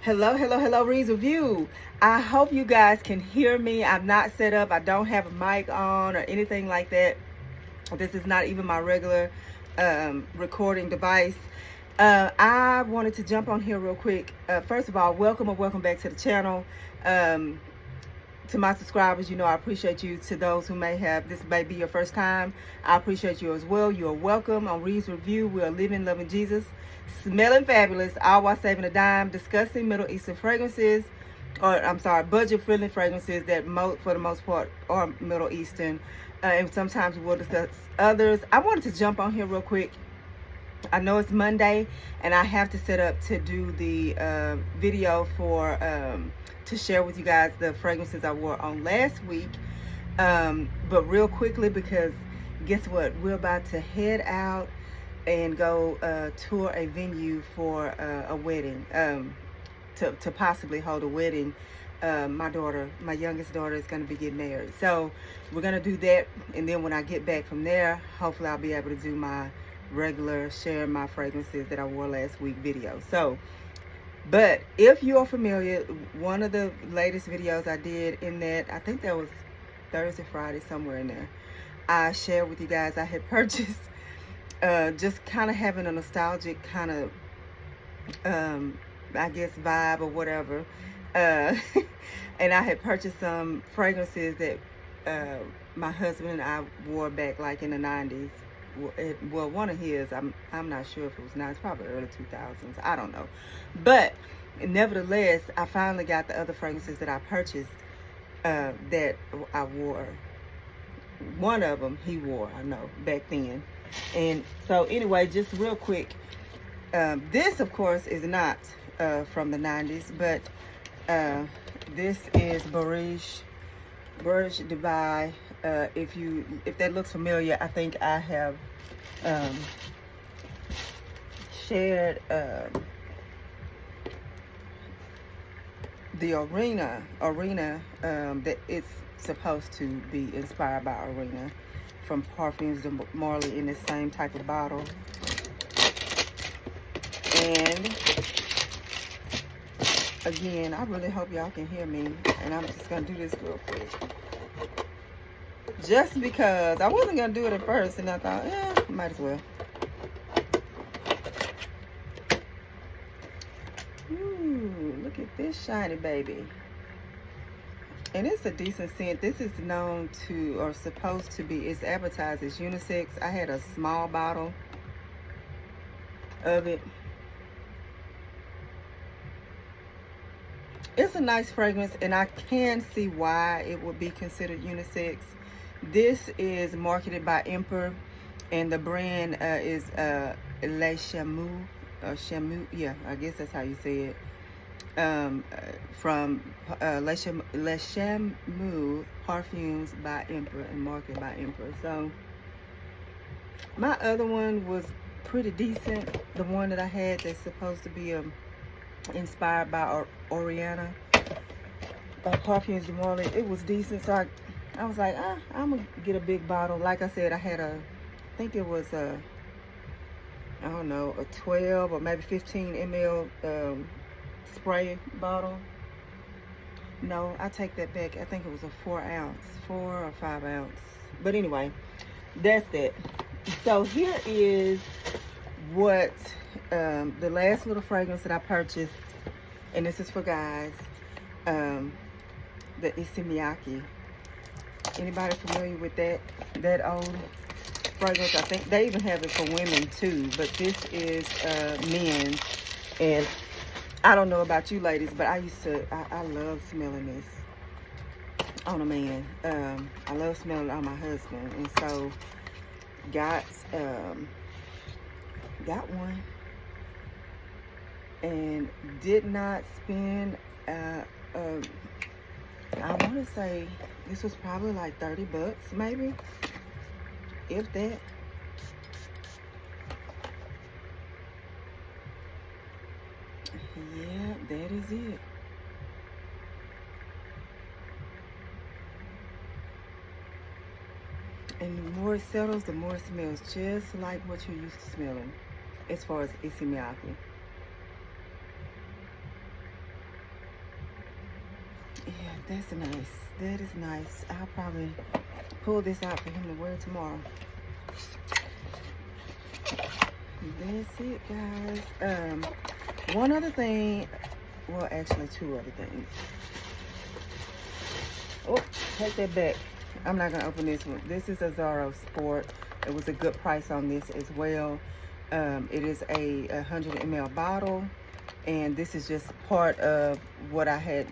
Hello, hello, hello, Reed's Review. I hope you guys can hear me. I'm not set up. I don't have a mic on or anything like that. This is not even my regular recording device. I wanted to jump on here real quick. First of all, welcome back to the channel. To my subscribers, you know I appreciate you. To those who this may be your first time, I appreciate you as well. You are welcome on Reed's Review. We are living, loving Jesus, smelling fabulous, all while saving a dime, discussing Middle Eastern fragrances, budget-friendly fragrances that for the most part are Middle Eastern, and sometimes we will discuss others. I wanted to jump on here real quick. I know it's Monday, and I have to set up to do the video for to share with you guys the fragrances I wore on last week. But real quickly, because guess what? We're about to head out and go tour a venue for a wedding, to possibly hold a wedding. My youngest daughter is going to be getting married. So we're going to do that. And then when I get back from there, hopefully I'll be able to do my regular share my fragrances that I wore last week video. So, but if you are familiar, one of the latest videos I did in that, I think that was Thursday, Friday, somewhere in there, I shared with you guys I had purchased just kind of having a nostalgic kind of I guess vibe or whatever, and I had purchased some fragrances that my husband and I wore back like in the 90s. Well, one of his, I'm not sure if it was now, it's probably early 2000s, I don't know. But nevertheless, I finally got the other fragrances that I purchased that I wore. One of them he wore, I know, back then. And so anyway, just real quick, this of course is not from the 90s, but this is Burj Dubai. If that looks familiar, I think I have shared the arena that it's supposed to be inspired by Arena from Parfums de Marly in the same type of bottle. And again, I really hope y'all can hear me, and I'm just gonna do this real quick. Just because I wasn't gonna do it at first, and I thought, might as well. Ooh, look at this shiny baby. And it's a decent scent. This is known to, or supposed to be, it's advertised as unisex. I had a small bottle of it. It's a nice fragrance, and I can see why it would be considered unisex. This is marketed by Emperor, and the brand is Le Chamoux, or Chamoux, yeah, I guess that's how you say it. From Le Chamoux Parfums by Emperor and marketed by Emperor. So my other one was pretty decent. The one that I had that's supposed to be inspired by Oriana by Parfums de Marly, it was decent. So I was like, I'm gonna get a big bottle. Like I said, I had I think it was I don't know, a 12 or maybe 15 ml spray bottle. No, I take that back. I think it was a 4 or 5 ounce. But anyway, that's that. So here is what the last little fragrance that I purchased, and this is for guys, the Issey Miyake. Anybody familiar with that old fragrance? I think they even have it for women too, but this is men's. And I don't know about you ladies, but I love smelling this on a man. I love smelling it on my husband, and so got one, and did not spend I want to say this was probably like 30 bucks, maybe, if that. Yeah, that is it. And the more it settles, the more it smells just like what you're used to smelling as far as Issey Miyake. Yeah, that's nice. That is nice. I'll probably pull this out for him to wear tomorrow. That's it, guys. One other thing, well, actually two other things. Oh, take that back. I'm not gonna open this one. This is a Zara Sport. It was a good price on this as well. It is a 100 ml bottle, and this is just part of what I had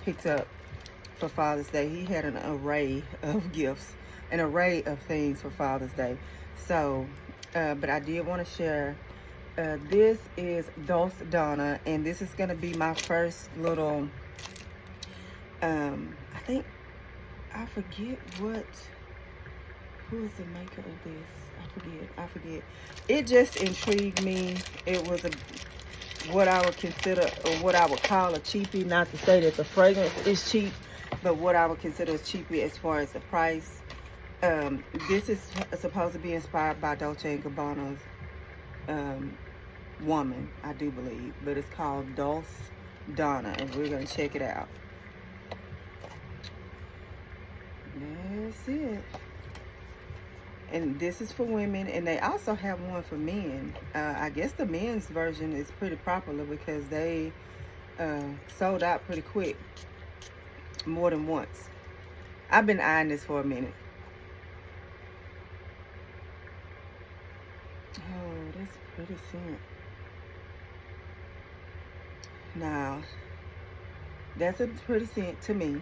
picked up for Father's Day. He had an array of gifts, an array of things for Father's Day. So, but I did want to share. This is Dolce Donna, and this is gonna be my first little. I forget who is the maker of this. I forget. It just intrigued me. It was what I would consider, or what I would call a cheapie. Not to say that the fragrance is cheap, but what I would consider a cheapie as far as the price. This is supposed to be inspired by Dolce & Gabbana's woman, I do believe. But it's called Dolce Donna, and we're going to check it out. That's it. And this is for women, and they also have one for men. I guess the men's version is pretty popular because they sold out pretty quick, more than once. I've been eyeing this for a minute. Oh, that's pretty scent. Now, that's a pretty scent to me.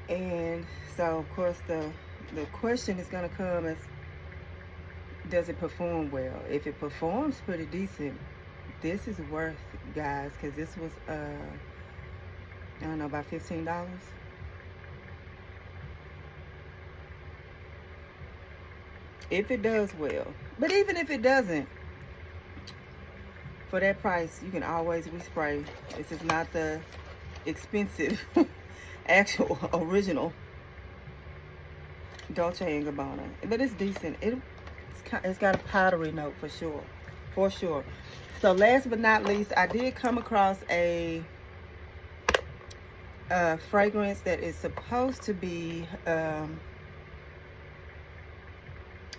And so, of course, the question is going to come is, does it perform well? If it performs pretty decent, this is worth, guys, because this was, I don't know, about $15. If it does well. But even if it doesn't, for that price, you can always respray. This is not the expensive actual original Dolce & Gabbana, but it's decent. It's got a powdery note for sure. So last but not least, I did come across a fragrance that is supposed to be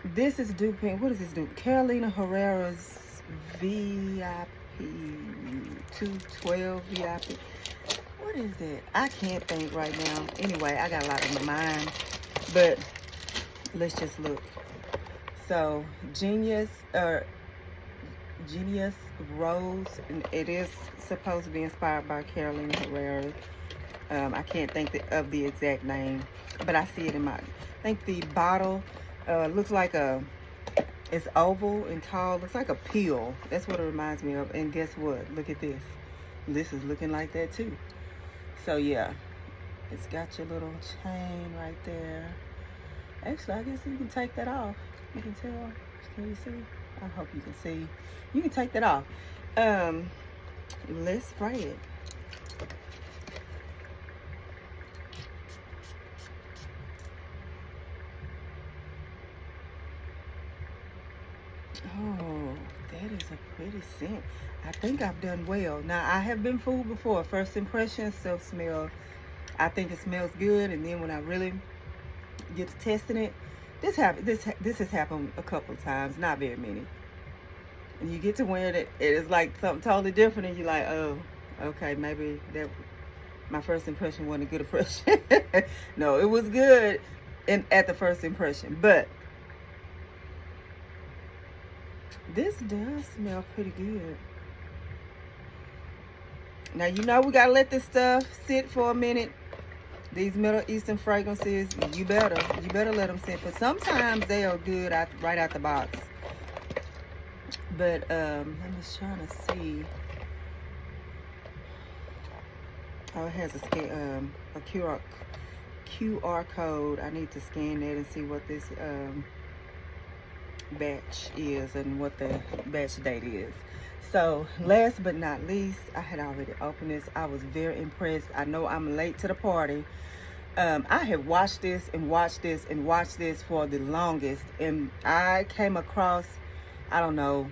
this is duping, what is this dupe? Carolina Herrera's VIP 212 VIP. What is it? I can't think right now. Anyway, I got a lot on my mind, but let's just look. So, Genius Rose, and it is supposed to be inspired by Carolina Herrera. I can't think of the exact name, but I see it in my, I think the bottle looks like it's oval and tall. Looks like a peel. That's what it reminds me of. And guess what? Look at this. This is looking like that too. So yeah, it's got your little chain right there. Actually, I guess you can take that off. You can tell. Can you see? I hope you can see. You can take that off. Let's spray it. Oh, that is a pretty scent. I think I've done well. Now, I have been fooled before. First impressions still smell, I think it smells good, and then when I really get to testing it, this has happened a couple of times, not very many. And you get to wearing it, it is like something totally different, and you're like, oh, okay, maybe that my first impression wasn't a good impression. No, it was good at the first impression, but this does smell pretty good. Now, you know we gotta let this stuff sit for a minute. These Middle Eastern fragrances, you better let them sit. But sometimes they are good right out the box. But I'm just trying to see. Oh, it has a QR code. I need to scan that and see what this batch is and what the batch date is. So last but not least, I had already opened this. I was very impressed. I know I'm late to the party. I have watched this and watched this and watched this for the longest, and I came across, I don't know,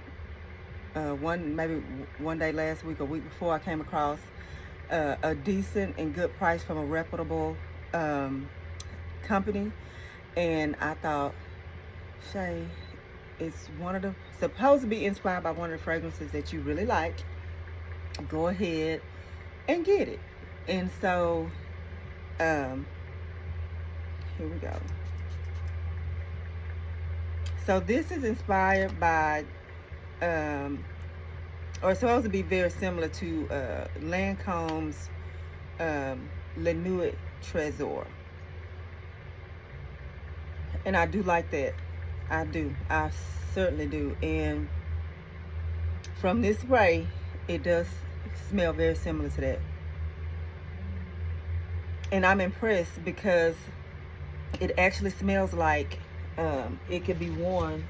maybe one day last week or week before, I came across a decent and good price from a reputable company, and I thought, Shay, it's supposed to be inspired by one of the fragrances that you really like. Go ahead and get it. And so here we go. So this is inspired by or it's supposed to be very similar to Lancome's Le Nuit Trésor. And I do like that. I certainly do. And from this spray, it does smell very similar to that. And I'm impressed because it actually smells like it could be worn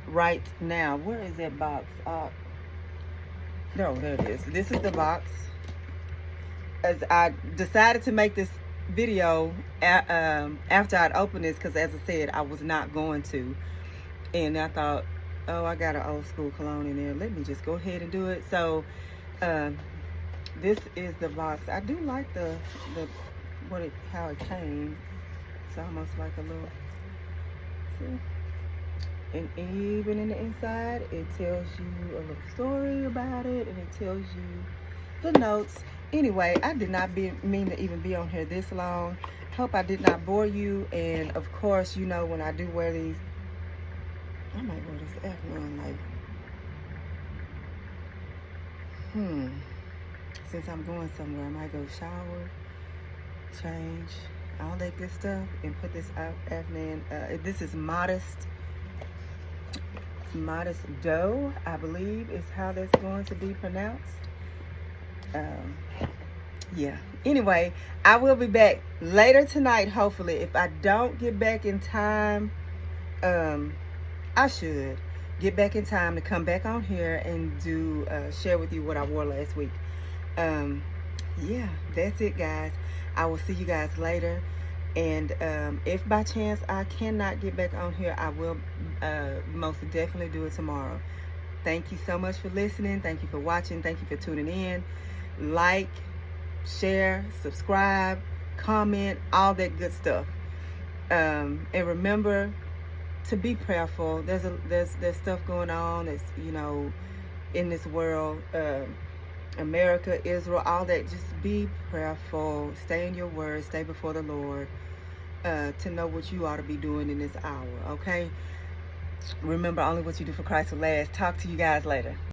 right now. Where is that box? No, there it is. This is the box. As I decided to make this video after I'd opened this, because as I said, I was not going to, and I thought, oh, I got an old school cologne in there, let me just go ahead and do it. So this is the box. I do like how it came. It's almost like a little, see? And even in the inside, it tells you a little story about it, and it tells you the notes. Anyway, I did not mean to even be on here this long. Hope I did not bore you. And of course, you know, when I do wear these, I might wear this afternoon, like, since I'm going somewhere, I might go shower, change, all that good stuff, and put this out afternoon. This is Modest Dough, I believe is how that's going to be pronounced. Yeah, anyway, I will be back later tonight, hopefully. If I don't get back in time, I should get back in time to come back on here and do share with you what I wore last week. Yeah, that's it, guys. I will see you guys later. And if by chance I cannot get back on here, I will most definitely do it tomorrow. Thank you so much for listening. Thank you for watching. Thank you for tuning in. Like, share, subscribe, comment, all that good stuff. And remember to be prayerful. There's stuff going on that's, you know, in this world. America, Israel, all that. Just be prayerful. Stay in your word. Stay before the Lord. To know what you ought to be doing in this hour, okay? Remember, only what you do for Christ will last. Talk to you guys later.